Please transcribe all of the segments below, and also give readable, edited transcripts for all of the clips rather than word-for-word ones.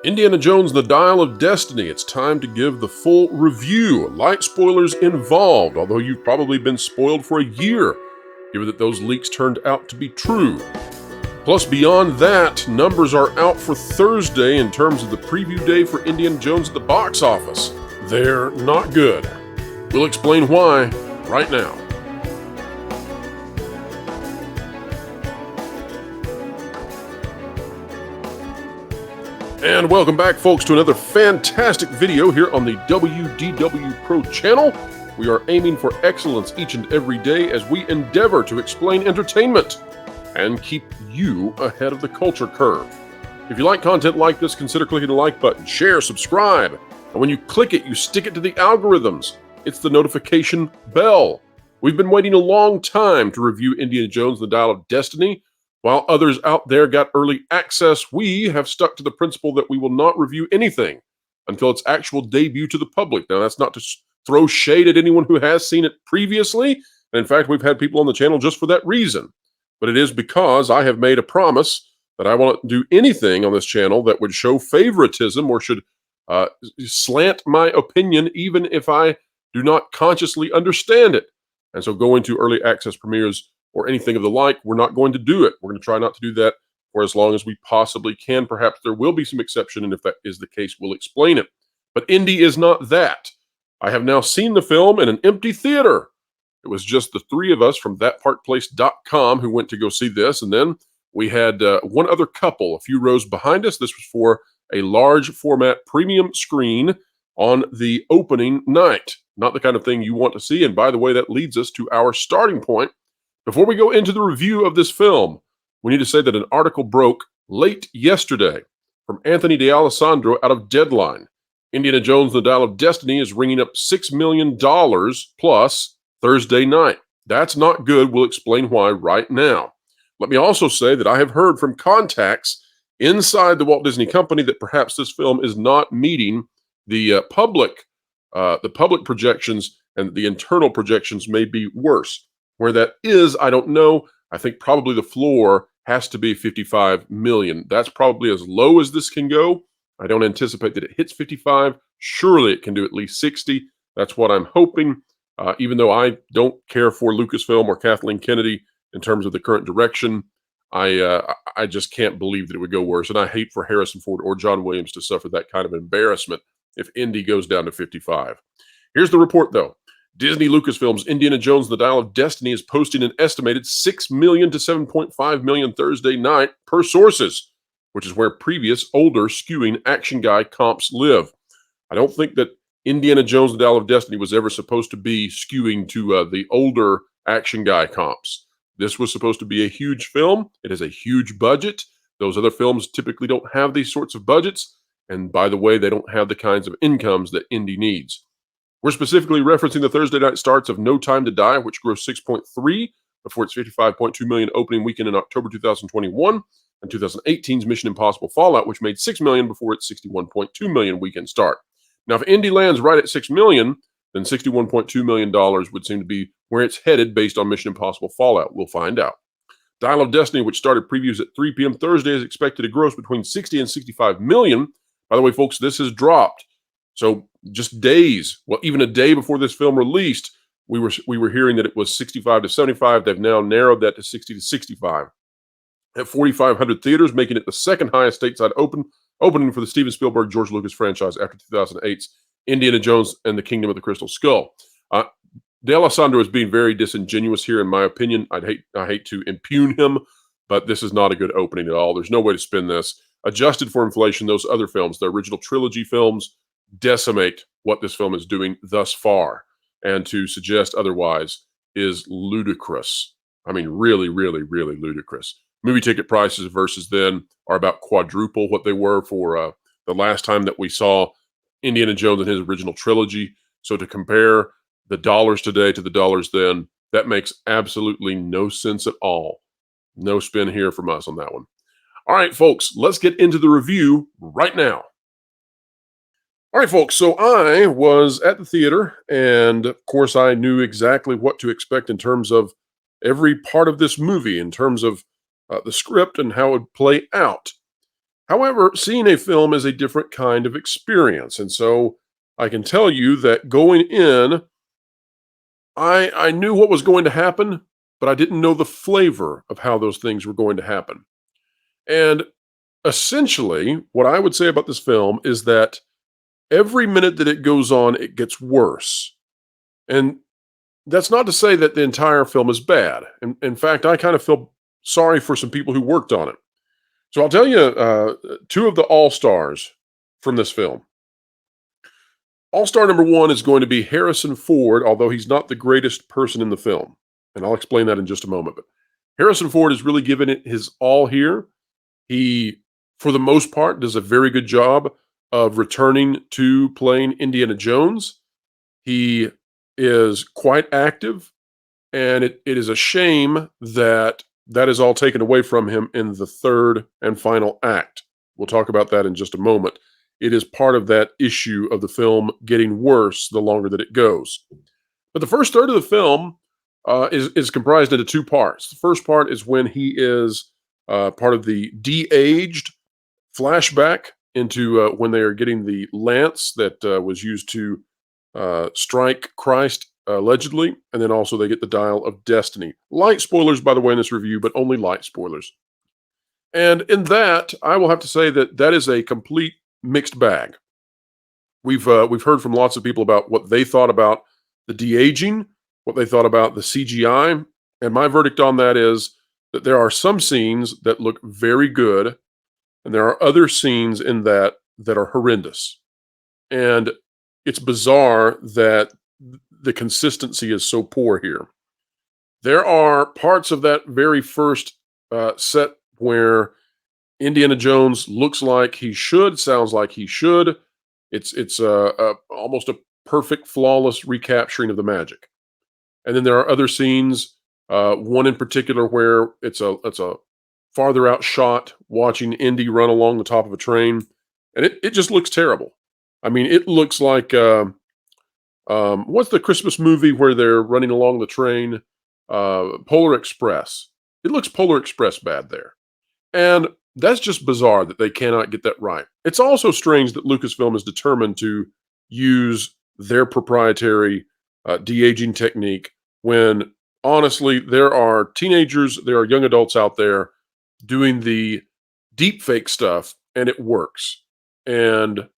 Indiana Jones and the Dial of Destiny. It's time to give the full review. Light spoilers involved, although you've probably been spoiled for a year, given that those leaks turned out to be true. Plus, beyond that, numbers are out for Thursday in terms of the preview day for Indiana Jones at the box office. They're not good. We'll explain why right now. And welcome back, folks, to another fantastic video here on the WDW Pro channel. We are aiming for excellence each and every day as we endeavor to explain entertainment and keep you ahead of the culture curve. If you like content like this, consider clicking the like button, share, subscribe, and when you click it, you stick it to the algorithms. It's the notification bell. We've been waiting a long time to review Indiana Jones and the Dial of Destiny. While others out there got early access, we have stuck to the principle that we will not review anything until its actual debut to the public. Now, that's not to throw shade at anyone who has seen it previously. And in fact, we've had people on the channel just for that reason. But it is because I have made a promise that I won't do anything on this channel that would show favoritism or should slant my opinion, even if I do not consciously understand it. And so going to early access premieres or anything of the like, we're not going to do it. We're going to try not to do that for as long as we possibly can. Perhaps there will be some exception, and if that is the case, we'll explain it. But Indy is not that. I have now seen the film in an empty theater. It was just the three of us from thatparkplace.com who went to go see this, and then we had one other couple a few rows behind us. This was for a large format premium screen on the opening night. Not the kind of thing you want to see, and by the way, that leads us to our starting point. Before we go into the review of this film, we need to say that an article broke late yesterday from Anthony D'Alessandro out of Deadline. Indiana Jones and the Dial of Destiny is ringing up $6 million plus Thursday night. That's not good. We'll explain why right now. Let me also say that I have heard from contacts inside the Walt Disney Company that perhaps this film is not meeting the public projections, and the internal projections may be worse. Where that is, I don't know. I think probably the floor has to be 55 million. That's probably as low as this can go. I don't anticipate that it hits 55. Surely it can do at least 60. That's what I'm hoping. Even though I don't care for Lucasfilm or Kathleen Kennedy in terms of the current direction, I just can't believe that it would go worse. And I hate for Harrison Ford or John Williams to suffer that kind of embarrassment if Indy goes down to 55. Here's the report, though. Disney Lucasfilm's Indiana Jones and the Dial of Destiny is posting an estimated 6 million to 7.5 million Thursday night per sources, which is where previous older skewing action guy comps live. I don't think that Indiana Jones and the Dial of Destiny was ever supposed to be skewing to the older action guy comps. This was supposed to be a huge film. It has a huge budget. Those other films typically don't have these sorts of budgets. And by the way, they don't have the kinds of incomes that Indy needs. We're specifically referencing the Thursday night starts of No Time to Die, which grossed 6.3 before its 55.2 million opening weekend in October 2021, and 2018's Mission Impossible Fallout, which made 6 million before its 61.2 million weekend start. Now, if Indy lands right at 6 million, then $61.2 million would seem to be where it's headed based on Mission Impossible Fallout. We'll find out. Dial of Destiny, which started previews at 3 p.m. Thursday, is expected to gross between 60 and 65 million. By the way, folks, this has dropped. So just days, well, even a day before this film released, we were hearing that it was 65 to 75. They've now narrowed that to 60 to 65. At 4,500 theaters, making it the second highest stateside opening for the Steven Spielberg, George Lucas franchise after 2008's Indiana Jones and the Kingdom of the Crystal Skull. D'Alessandro is being very disingenuous here, in my opinion. I hate to impugn him, but this is not a good opening at all. There's no way to spin this. Adjusted for inflation, those other films, the original trilogy films, decimate what this film is doing thus far, and to suggest otherwise is ludicrous. I mean, really, really, really ludicrous. Movie ticket prices versus then are about quadruple what they were for the last time that we saw Indiana Jones and his original trilogy. So to compare the dollars today to the dollars then, that makes absolutely no sense at all. No spin here from us on that one. All right, folks, let's get into the review right now. All right, folks, so I was at the theater, and of course I knew exactly what to expect in terms of every part of this movie, in terms of the script and how it would play out. However, seeing a film is a different kind of experience. And so I can tell you that going in, I knew what was going to happen, but I didn't know the flavor of how those things were going to happen. And essentially, what I would say about this film is that every minute that it goes on, it gets worse. And that's not to say that the entire film is bad. In fact, I kind of feel sorry for some people who worked on it. So I'll tell you two of the all stars from this film. All star number one is going to be Harrison Ford, although he's not the greatest person in the film. And I'll explain that in just a moment. But Harrison Ford has really given it his all here. He, for the most part, does a very good job of returning to playing Indiana Jones. He is quite active, and it is a shame that that is all taken away from him in the third and final act. We'll talk about that in just a moment. It is part of that issue of the film getting worse the longer that it goes. But the first third of the film is comprised into two parts. The first part is when he is part of the de-aged flashback into when they are getting the lance that was used to strike Christ allegedly, and then also they get the dial of destiny. Light spoilers, by the way, in this review, but only light spoilers. And in that, I will have to say that that is a complete mixed bag. We've heard from lots of people about what they thought about the de-aging, what they thought about the CGI, and my verdict on that is that there are some scenes that look very good, and there are other scenes in that that are horrendous. And it's bizarre that the consistency is so poor here. There are parts of that very first set where Indiana Jones looks like he should, sounds like he should. It's almost a perfect, flawless recapturing of the magic. And then there are other scenes. One in particular where it's a farther out shot watching Indy run along the top of a train, and it just looks terrible. I mean, it looks like what's the Christmas movie where they're running along the train? Polar Express. It looks Polar Express bad there, and that's just bizarre that they cannot get that right. It's also strange that Lucasfilm is determined to use their proprietary de-aging technique when honestly there are teenagers, there are young adults out there doing the deep fake stuff, and it works. And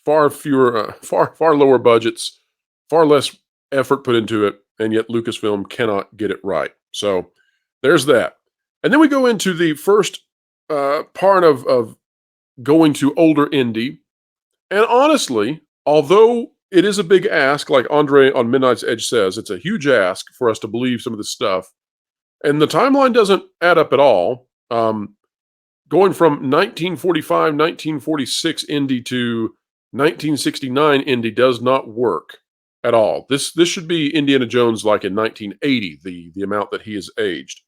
far fewer, far lower budgets, far less effort put into it, and yet Lucasfilm cannot get it right. So there's that. And then we go into the first part of going to older Indy. And honestly, although it is a big ask, like Andre on Midnight's Edge says, it's a huge ask for us to believe some of this stuff. And the timeline doesn't add up at all. Going from 1945, 1946 Indy to 1969 Indy does not work at all. This should be Indiana Jones like in 1980, the amount that he is aged.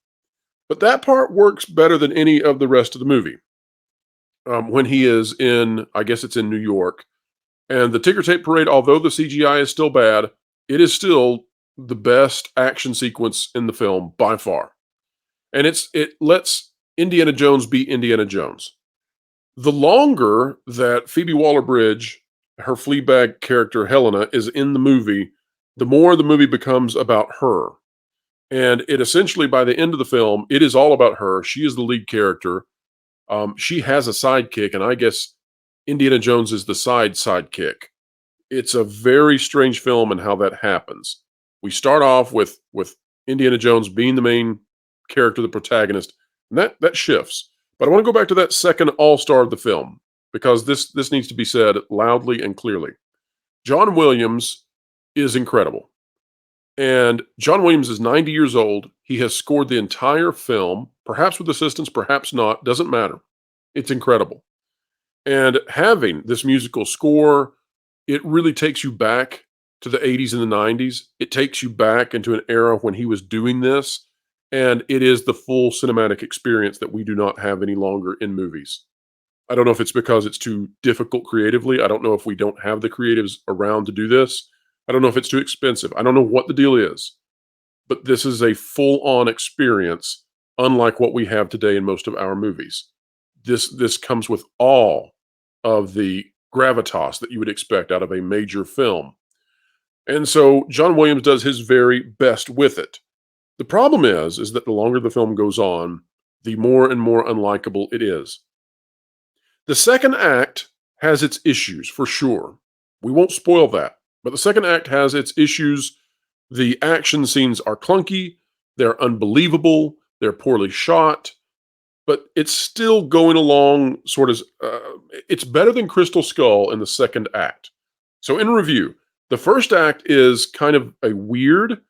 But that part works better than any of the rest of the movie. When he is in, I guess it's in New York, and the ticker tape parade, although the CGI is still bad, it is still the best action sequence in the film by far. And it lets Indiana Jones be Indiana Jones. The longer that Phoebe Waller-Bridge, her Fleabag character Helena, is in the movie, the more the movie becomes about her. And it essentially, by the end of the film, it is all about her. She is the lead character. She has a sidekick, and I guess Indiana Jones is the sidekick. It's a very strange film and how that happens. We start off with Indiana Jones being the main character, the protagonist, and that shifts. But I want to go back to that second all-star of the film, because this needs to be said loudly and clearly. John Williams is incredible. And John Williams is 90 years old. He has scored the entire film, perhaps with assistance, perhaps not, doesn't matter. It's incredible. And having this musical score, it really takes you back to the 80s and the 90s. It takes you back into an era when he was doing this. And it is the full cinematic experience that we do not have any longer in movies. I don't know if it's because it's too difficult creatively. I don't know if we don't have the creatives around to do this. I don't know if it's too expensive. I don't know what the deal is. But this is a full-on experience, unlike what we have today in most of our movies. This comes with all of the gravitas that you would expect out of a major film. And so John Williams does his very best with it. The problem is that the longer the film goes on, the more and more unlikable it is. The second act has its issues for sure. We won't spoil that. But the second act has its issues. The action scenes are clunky, they're unbelievable, they're poorly shot, but it's still going along sort of. It's better than Crystal Skull in the second act. So, in review, the first act is kind of a weird,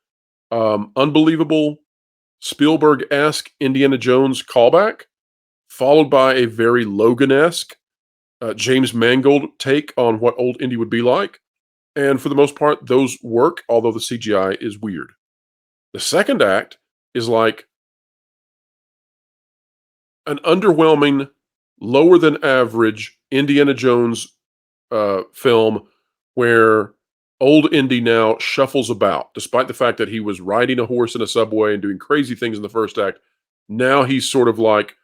unbelievable, Spielberg esque Indiana Jones callback, followed by a very Logan esque James Mangold take on what old Indy would be like. And for the most part, those work, although the CGI is weird. The second act is like an underwhelming, lower than average Indiana Jones film where old Indy now shuffles about, despite the fact that he was riding a horse in a subway and doing crazy things in the first act. Now he's sort of like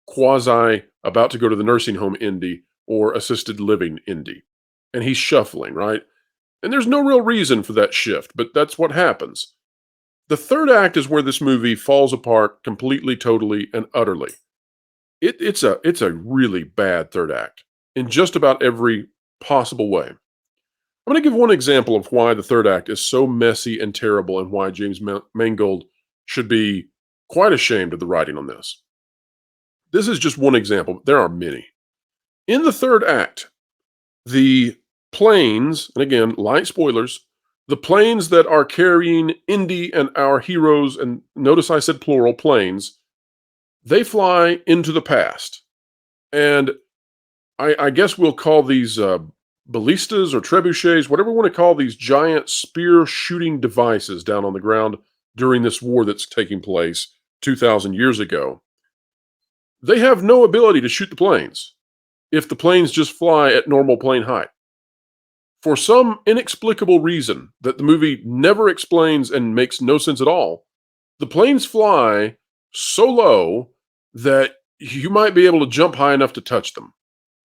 quasi about to go to the nursing home Indy or assisted living Indy. And he's shuffling, right? And there's no real reason for that shift, but that's what happens. The third act is where this movie falls apart completely, totally, and utterly. It's a really bad third act in just about every possible way. I'm going to give one example of why the third act is so messy and terrible and why James Mangold should be quite ashamed of the writing on this. This is just one example, but there are many. In the third act, the planes, and again, light spoilers, the planes that are carrying Indy and our heroes, and notice I said plural, planes, they fly into the past. And I guess we'll call these ballistas or trebuchets, whatever we want to call these giant spear shooting devices down on the ground during this war that's taking place 2,000 years ago. They have no ability to shoot the planes if the planes just fly at normal plane height. For some inexplicable reason that the movie never explains and makes no sense at all, the planes fly so low that you might be able to jump high enough to touch them.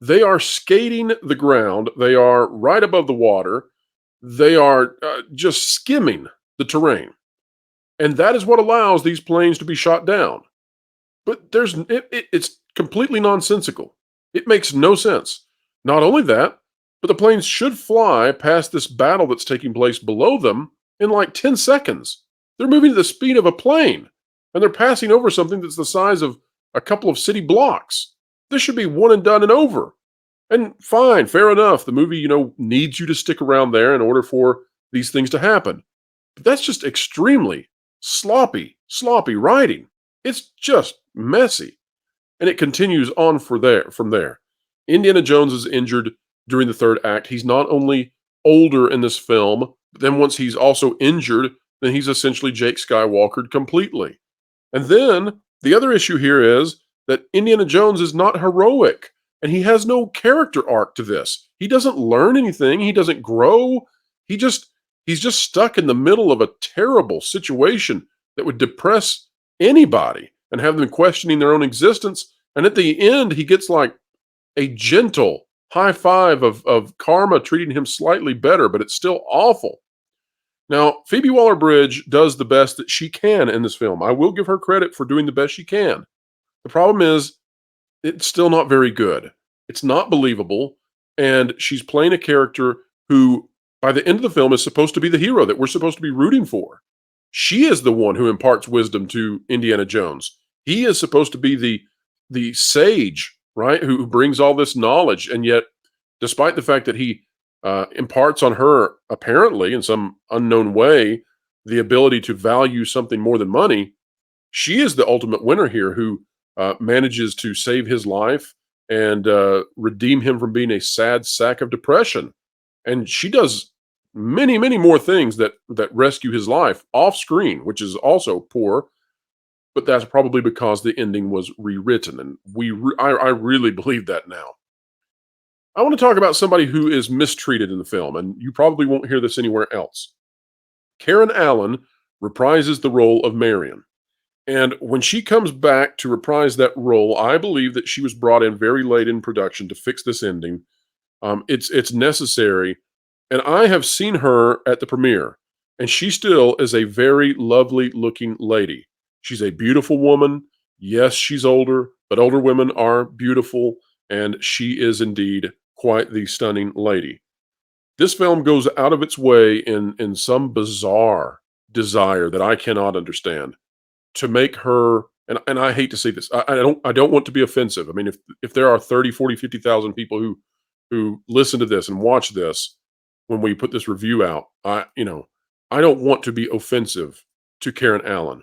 They are skating the ground. They are right above the water. They are just skimming the terrain. And that is what allows these planes to be shot down. But it's completely nonsensical. It makes no sense. Not only that, but the planes should fly past this battle that's taking place below them in like 10 seconds. They're moving at the speed of a plane, and they're passing over something that's the size of a couple of city blocks. This should be one and done and over. And fine, fair enough. The movie, needs you to stick around there in order for these things to happen. But that's just extremely sloppy writing. It's just messy. And it continues on from there. Indiana Jones is injured during the third act. He's not only older in this film, but then once he's also injured, then he's essentially Jake Skywalkered completely. And then the other issue here is that Indiana Jones is not heroic, and he has no character arc to this. He doesn't learn anything. He doesn't grow. He's just stuck in the middle of a terrible situation that would depress anybody and have them questioning their own existence. And at the end, he gets like a gentle high five of karma treating him slightly better, but it's still awful. Now, Phoebe Waller-Bridge does the best that she can in this film. I will give her credit for doing the best she can. The problem is, it's still not very good. It's not believable, and she's playing a character who, by the end of the film, is supposed to be the hero that we're supposed to be rooting for. She is the one who imparts wisdom to Indiana Jones. He is supposed to be the sage, right, who brings all this knowledge, and yet, despite the fact that he imparts on her, apparently, in some unknown way, the ability to value something more than money, she is the ultimate winner here who manages to save his life and redeem him from being a sad sack of depression. And she does many, many more things that rescue his life off screen, which is also poor. But that's probably because the ending was rewritten, and I really believe that now. I want to talk about somebody who is mistreated in the film, and you probably won't hear this anywhere else. Karen Allen reprises the role of Marion. And when she comes back to reprise that role, I believe that she was brought in very late in production to fix this ending. It's necessary, and I have seen her at the premiere, and she still is a very lovely looking lady. She's a beautiful woman. Yes, she's older, but older women are beautiful, and she is indeed quite the stunning lady. This film goes out of its way in some bizarre desire that I cannot understand to make her, and I hate to say this. I don't want to be offensive. I mean, if there are 30, 40, 50,000 people who listen to this and watch this when we put this review out, I don't want to be offensive to Karen Allen,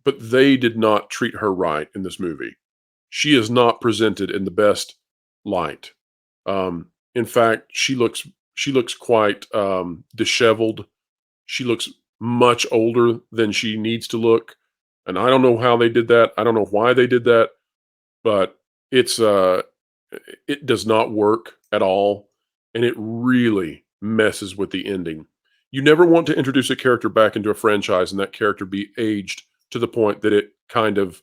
but they did not treat her right in this movie. She is not presented in the best light. In fact, she looks quite disheveled. She looks much older than she needs to look, and I don't know how they did that. I don't know why they did that, but it's it does not work at all, and it really messes with the ending. You never want to introduce a character back into a franchise and that character be aged to the point that it kind of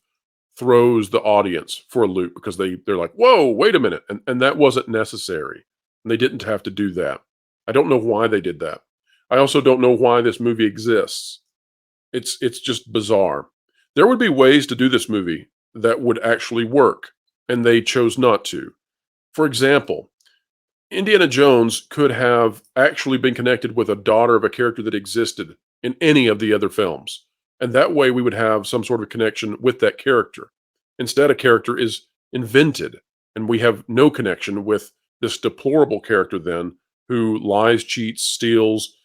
throws the audience for a loop because they're like, "Whoa, wait a minute," and that wasn't necessary, and they didn't have to do that. I don't know why they did that. I also don't know why this movie exists. It's just bizarre. There would be ways to do this movie that would actually work, and they chose not to. For example, Indiana Jones could have actually been connected with a daughter of a character that existed in any of the other films. And that way we would have some sort of connection with that character. Instead, a character is invented, and we have no connection with this deplorable character then who lies, cheats, steals,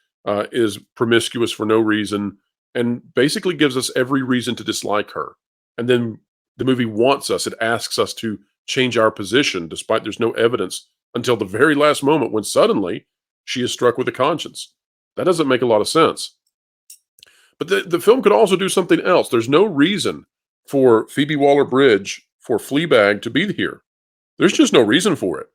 is promiscuous for no reason, and basically gives us every reason to dislike her. And then the movie wants us, it asks us to change our position despite there's no evidence until the very last moment when suddenly she is struck with a conscience. That doesn't make a lot of sense. But the film could also do something else. There's no reason for Phoebe Waller Bridge, for Fleabag to be here. There's just no reason for it.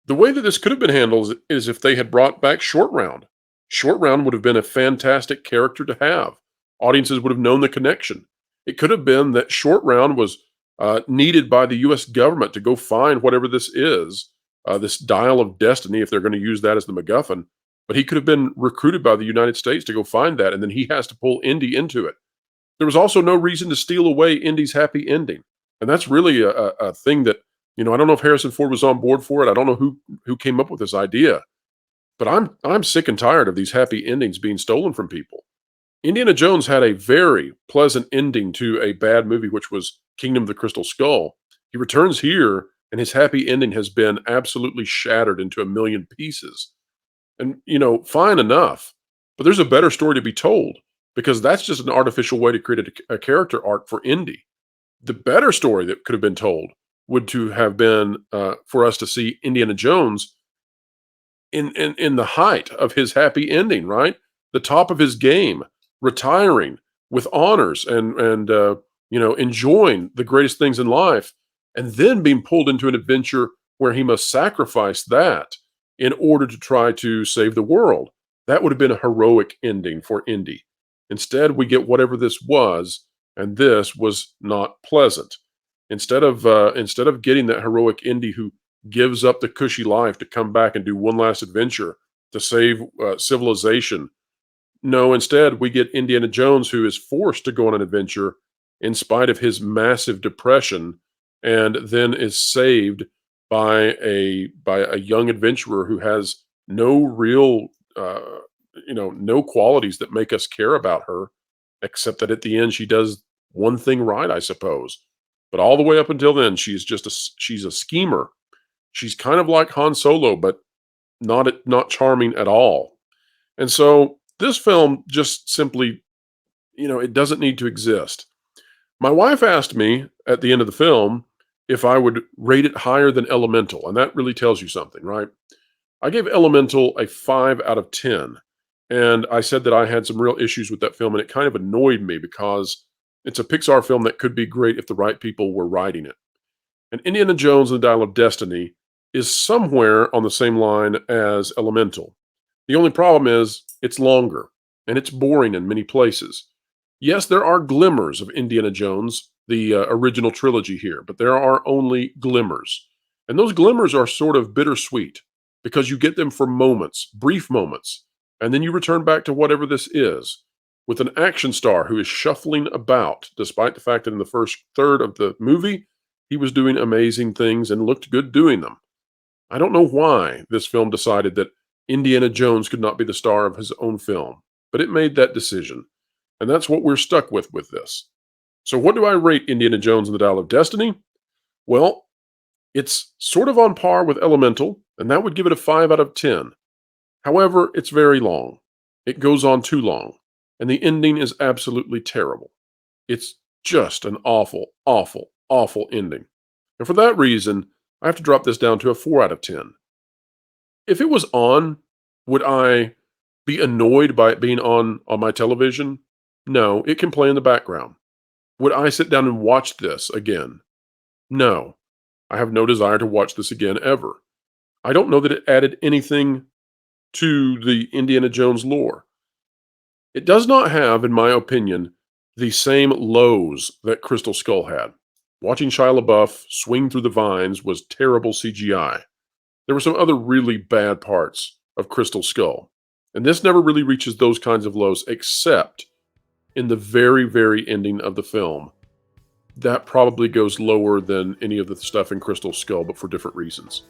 The way that this could have been handled is if they had brought back Short Round. Short Round would have been a fantastic character to have. Audiences would have known the connection. It could have been that Short Round was needed by the U.S. government to go find whatever this is, this dial of destiny, if they're going to use that as the MacGuffin. But he could have been recruited by the United States to go find that, and then he has to pull Indy into it. There was also no reason to steal away Indy's happy ending, and that's really a thing that I don't know if Harrison Ford was on board for it. I don't know who came up with this idea, but I'm sick and tired of these happy endings being stolen from people. Indiana Jones had a very pleasant ending to a bad movie, which was Kingdom of the Crystal Skull. He returns here, and his happy ending has been absolutely shattered into a million pieces. And, fine enough, but there's a better story to be told because that's just an artificial way to create a character arc for Indy. The better story that could have been told would to have been for us to see Indiana Jones in the height of his happy ending, right? The top of his game, retiring with honors and enjoying the greatest things in life, and then being pulled into an adventure where he must sacrifice that in order to try to save the world. That would have been a heroic ending for Indy. Instead, we get whatever this was, and this was not pleasant. Instead of getting that heroic Indy who gives up the cushy life to come back and do one last adventure to save civilization, no, instead we get Indiana Jones who is forced to go on an adventure in spite of his massive depression, and then is saved by a young adventurer who has no real no qualities that make us care about her, except that at the end she does one thing right, I suppose. But all the way up until then, she's a schemer. She's kind of like Han Solo, but not charming at all. And so this film just simply, it doesn't need to exist. My wife asked me at the end of the film if I would rate it higher than Elemental, and that really tells you something, right? I gave Elemental a 5 out of 10, and I said that I had some real issues with that film, and it kind of annoyed me because it's a Pixar film that could be great if the right people were writing it. And Indiana Jones and the Dial of Destiny is somewhere on the same line as Elemental. The only problem is it's longer, and it's boring in many places. Yes, there are glimmers of Indiana Jones, the original trilogy here, but there are only glimmers. And those glimmers are sort of bittersweet because you get them for moments, brief moments, and then you return back to whatever this is with an action star who is shuffling about, despite the fact that in the first third of the movie, he was doing amazing things and looked good doing them. I don't know why this film decided that Indiana Jones could not be the star of his own film, but it made that decision. And that's what we're stuck with this. So, what do I rate Indiana Jones and the Dial of Destiny? Well, it's sort of on par with Elemental, and that would give it a 5 out of 10. However, it's very long. It goes on too long, and the ending is absolutely terrible. It's just an awful, awful, awful ending. And for that reason, I have to drop this down to a 4 out of 10. If it was on, would I be annoyed by it being on my television? No, it can play in the background. Would I sit down and watch this again? No, I have no desire to watch this again ever. I don't know that it added anything to the Indiana Jones lore. It does not have, in my opinion, the same lows that Crystal Skull had. Watching Shia LaBeouf swing through the vines was terrible CGI. There were some other really bad parts of Crystal Skull, and this never really reaches those kinds of lows except in the very, very ending of the film. That probably goes lower than any of the stuff in Crystal Skull, but for different reasons.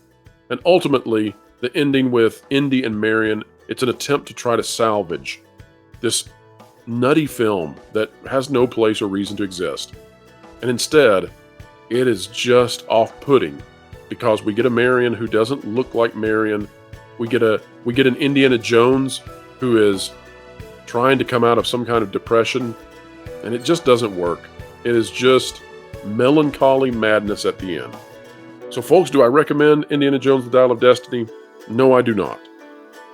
And ultimately, the ending with Indy and Marion, it's an attempt to try to salvage this nutty film that has no place or reason to exist. And instead, it is just off-putting because we get a Marion who doesn't look like Marion. We get an Indiana Jones who is trying to come out of some kind of depression, and it just doesn't work. It is just melancholy madness at the end. So folks, do I recommend Indiana Jones The Dial of Destiny? No, I do not.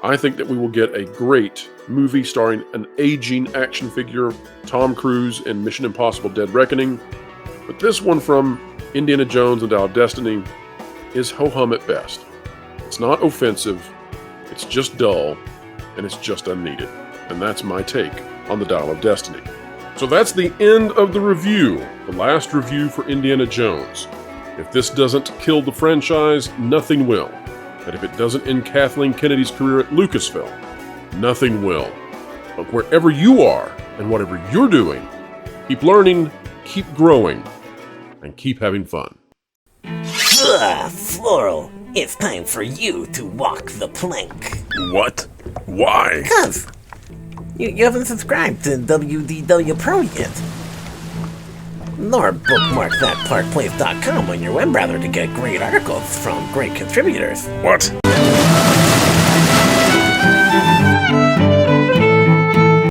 I think that we will get a great movie starring an aging action figure, Tom Cruise in Mission Impossible Dead Reckoning. But this one from Indiana Jones and Dial of Destiny is ho-hum at best. It's not offensive, it's just dull, and it's just unneeded. And that's my take on the Dial of Destiny. So that's the end of the review, the last review for Indiana Jones. If this doesn't kill the franchise, nothing will. And if it doesn't end Kathleen Kennedy's career at Lucasfilm, nothing will. But wherever you are and whatever you're doing, keep learning, keep growing, and keep having fun. Floral, it's time for you to walk the plank. What? Why? 'Cause you haven't subscribed to WDW Pro yet. Nor bookmark thatparkplace.com on your web browser to get great articles from great contributors. What?